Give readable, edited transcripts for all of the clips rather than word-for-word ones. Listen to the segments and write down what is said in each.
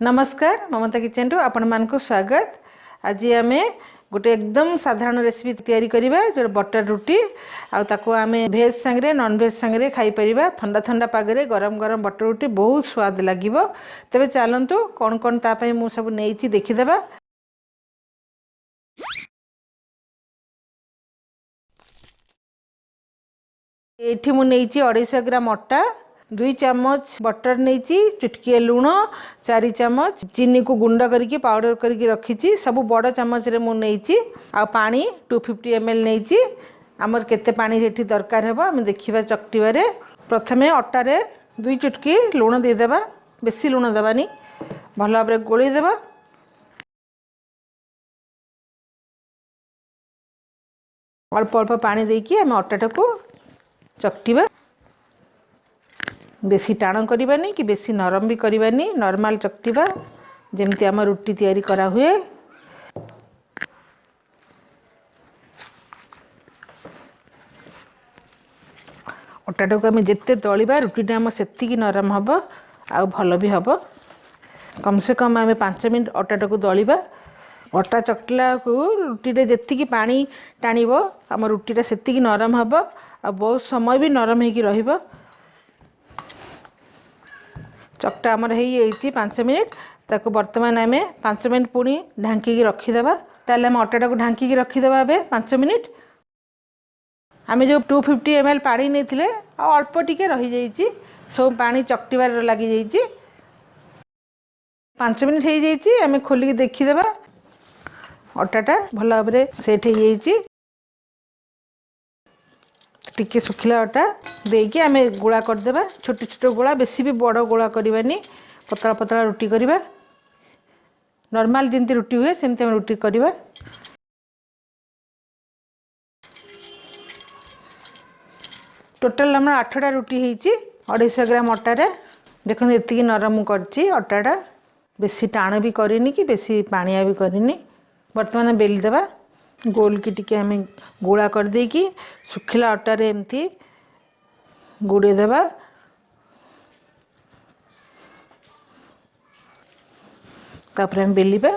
नमस्कार ममता किचन रु आपण मानक स्वागत। आज आम गोटे एकदम साधारण रेसिपी तैयारी करिबा जो बटर रुटी आउ आम भेज संगे नॉन भेज संगे खाई परिबा। ठंडा ठंडा पागरे गरम गरम बटर रुटी बहुत स्वाद लागिबो। तबे चलंतु कोन कोन ता पई मु सब नेइची देखिदेबा। एठी मु नेइची 250 ग्राम आटा, 2 चम्मच बटर नहीं, चुटकी लुण, 4 चम्मच चीनी को गुंड करके पाउडर करके रखी सब बड़ चम्मच रे मुझे आ पानी 250 ml नहीं। आमर केते पानी रेठी दरकार हेबो हम देखिबा चकटिबारे। प्रथमे अटारे 2 चुटकी लुण देदेबा, बेसी लुण देबानी, भल भाव गोली देबा। अल्प अल्प पानी देकी आम अटाटा को चकटिबा। बेसी टाण करबानी कि बेसी नरम भी करबानी, नॉर्मल चकटिबा जेमती आम रुटी तैयारी करा हुए। अटाटा को आम जिते दलिबा रुटीटा आम सेतिकी नरम हम आ भल भी हम। कम से कम आम 5 मिनट अटाटा को दलिबा। अटा चकटिला को रुटी जेतिकी पानी टाणिबो आम रुटीटा सेतिकी नरम हम आ बहुत समय भी नरम होगी रहिबो। चकटा आमर हो 5 मिनट ताको बर्तमान आम 5 मिनट पुणी ढांकी रखीदेबा। ताले आम अटाटा को ढांकी रखीदेबा। ए 5 मिनट आम जो 250 ml पानी नहीं अल्प टिके रही जाइए, सब पानी चकटिबार लगी जाइए। 5 मिनट हो जाइए, आम खोलिक देखीदेबा। अटाटा भल भाव सेट हो टिके सुखिला अटा देकी आम गोला करदेबा। छोट छोट गोला, बेसी भी बड़ गोला करवानी, पतला पतला रुटी करवा। नॉर्मल जमी रुटी हुए सेमती आम रुटी करवा। टोटाल आम 8टा रुटी होती 250 ग्राम अटारे। देखो ये नरम करची अटाटा, बेसी टाण भी करनी कि बेसी पानिया भी करनी। बर्तमान बेल देबा। गोल की टिके आम गोला कर देकी सुखिला अटारे एमती गुड़े देबा। तापर हम बेलिबा।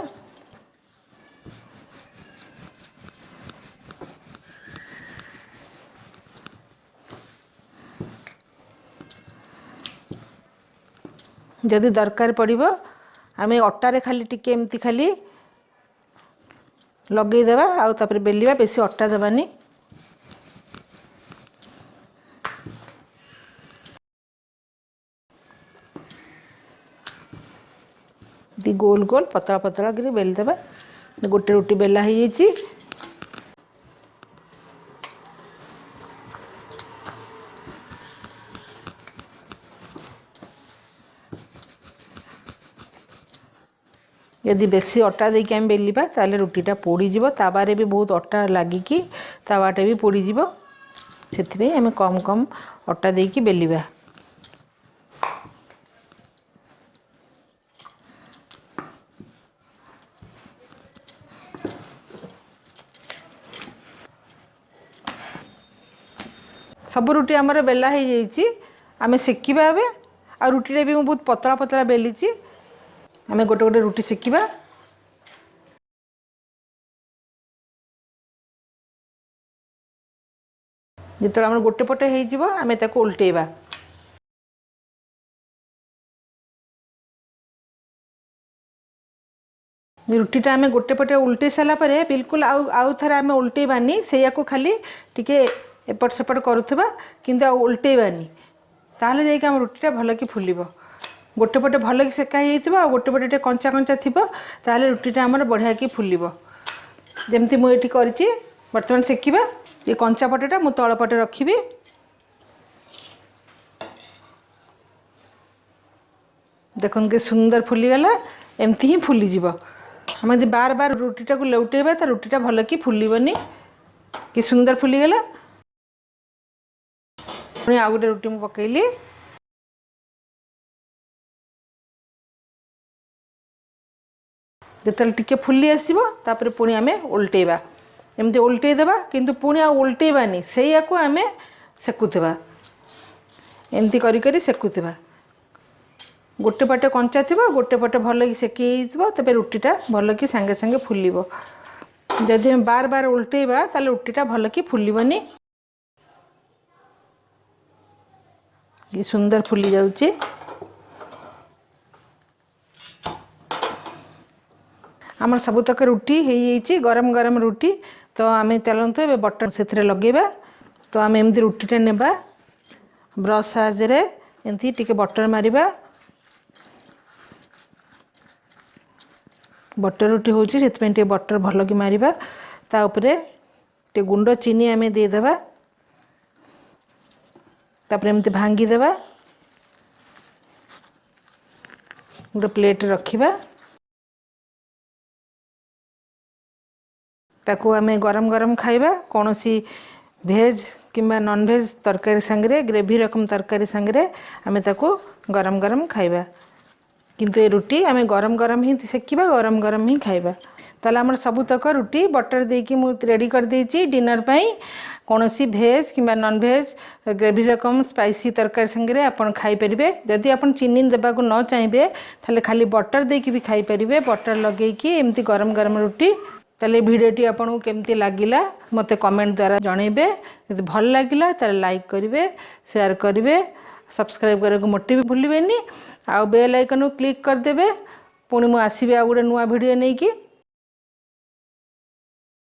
जदि दरकार पड़िबो आम अटारे खाली टिके एमती खाली लगे देबा आउ तापर बेलिबा। बेसी अटा देबानी। दी गोल गोल पतला पतला कर बेल देबा। गोटे रुटी बेला हो जाइए। यदि बेसी अटा देके आम बेलिबा ताले रुटीटा पोड़ीज। तावारे भी बहुत अटा लागिकी तावाटा भी पोड़ीज। से आम कम कम अटा देकी बेलिबा। सब रुटी आमर बेला हो जाइए। आम सेकिबा ए आ रुटीटा भी बहुत पतला पतला बेलीची। आम गोटे गोटे रुटी सेकिबा। जिते आम गोटे पटे हो आम ताको उल्टेबा। रुटीटा आम गोटे पटे उल्टे सारा पर बिल्कुल आउ थे आम उल्टेबानी। से खाली टिके एपट सेपट करुवा किंतु उल्टेबानी। ताहले जाइए आम रुटीटा भल कि फुलिबो। गोटे पटे भल कि सेका हो गोटे पटे कंचा कंचा थी ताहले रुटीटा आमर बढ़िया कि फुलिबो। जमती मुझे करची बर्तमान सेकिबा। ये कंचा पटेटा मु तल पटे रखिबी। देखो के सुंदर फुलीगला। एमती ही फुलीज। आम यदि बार बार रुटीटा को लौटेबा तो रुटीटा भल कि फुलिबनी। कि सुंदर फुलीगला। आउ गोटे रुटी मु पकईली। जिते टिके फुली आसो तापर पुणी आम उल्टेबा। एमती उल्टे देबा किंतु पुणी आ उल्टेबानी। से आम सेकुवा एमती करी सेकुवा। गोटे पटे कंचा थी गोटे पटे भल कि सेकी तेज रुटीटा भल कि सांगे सांगे फुल जदि हम बार बार उल्टेबा ताले रुटीटा भल कि फुलबनी कि सुंदर फुली जाउची। आमर सबुतक रुटी हो गरम गरम रुटी तो आम चलतु ए बटर से लगेबा। तो आम एमती रुटीटा नेबा ब्रश साहाय्य एमती टिके बटर मारिबा। बटर रुटी होची सेतपे टिके बटर भल कि मारिबा। ता उपरे टे गुंड चीनी आम देदेबा। तापर एमती भांगी देबा गोटे प्लेट रखिबा। ताकू आम गरम गरम खाइबा कौन सी भेज किंबा नॉन भेज तरकारी सांगरे ग्रेवी रकम तरकारी सांगरे आम ताकू गरम गरम खाइबा। किंतु ये रुटी आम गरम गरम ही सेकिबा गरम गरम ही खाइबा। ताले आमर सबुतक रुटी बटर देकी मु रेडी कर देछि डिनर पई। कौन सी भेज किंबा नॉन भेज ग्रेवी रकम स्पाइसी तरकारी संगे आपन खाई परिबे। जदि आपन चीनी देबा को न चाहिए ताले खाली बटर देकी भी खाई परिबे। बटर लगेकी एमती गरम गरम रुटी। ताले भिडियोटी आपन केमती लागिला मते कमेंट द्वारा जणेबे। यदि भल लागिला ताले लाइक करिवे शेयर करिवे सब्सक्राइब करने को मोटे भी भूलिबेनी। आ बेल आइकन क्लिक कर देबे। पुणी मु आसीबे आ गोटे नुआ वीडियो नहीं कि।